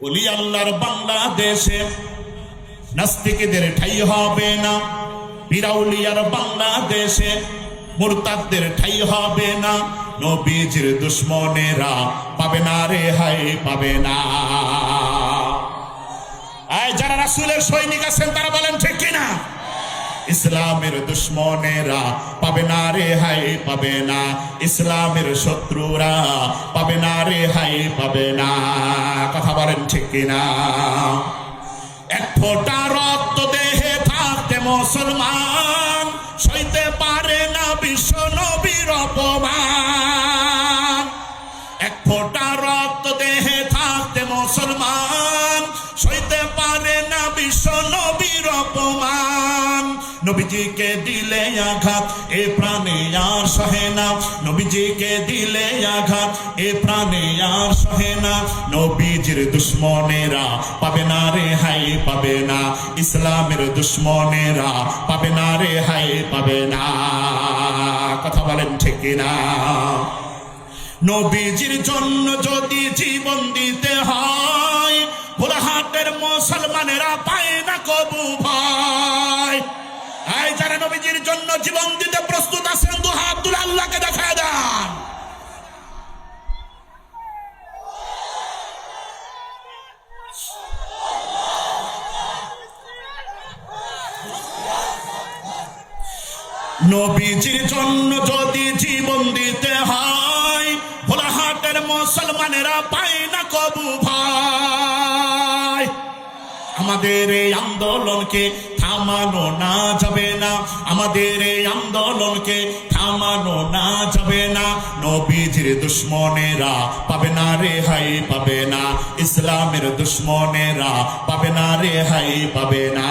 ওলি আল্লাহর বাংলাদেশে নাস্তিকদের ঠাই হবে না, বিরাউলিয়ার বাংলাদেশে মুরতাদদের ঠাই হবে না, নবীজির দুশ্মনেরা পাবে না রে হাই পাবে না। যারা রাসূলের সৈনিক আছেন তারা বলেন ঠিক কিনা? ইসলামের দুশ্মনেরা পাবে না রে হাই পাবে না, ইসলামের শত্রুরা পাবে না রে হাই পাবে না। কথা বলেন ঠিক কিনা? এক ফোঁটা রক্ত দেহে থাকতে মুসলমান সইতে পারে না বিশ্ব নবীর অপমান। এক ফোঁটা রক্ত দেহে থাকতে মুসলমান সইতে পারে না বিশ্ব নবীর অপমান। নবীজিকে দিলে আঘাত এ প্রাণে আর সহে না, নবীজিকে দিলে আঘাত এ প্রাণে আর সহে না। নবীজির দুশ্মনেরা পাবে না রে হাই পাবে না, ইসলামের দুশ্মনেরা পাবে না রে হাই পাবে না। কথা বলেন ঠিক কিনা? নবীজির জন্য যদি জীবন দিতে হয় ভোলাহাটের মুসলমানেরা পায় না কবু ভয়। যারা নবীজির জন্য জীবন দিতে প্রস্তুত আছেন দু হাত তুলে আল্লাহকে দেখায় দেন। নবীজির জন্য যদি জীবন দিতে হয় ভোলাহাটের মুসলমানেরা পায় না কবু ভয়। আমাদের এই আন্দোলনকে থামানো না যাবে না, আমাদের এই আন্দোলনকে থামানো না যাবে না। নবীজির দুশ্মনেরা পাবে না রে হাই পাবে না, ইসলামের দুশ্মনেরা পাবে না রে হাই পাবে না।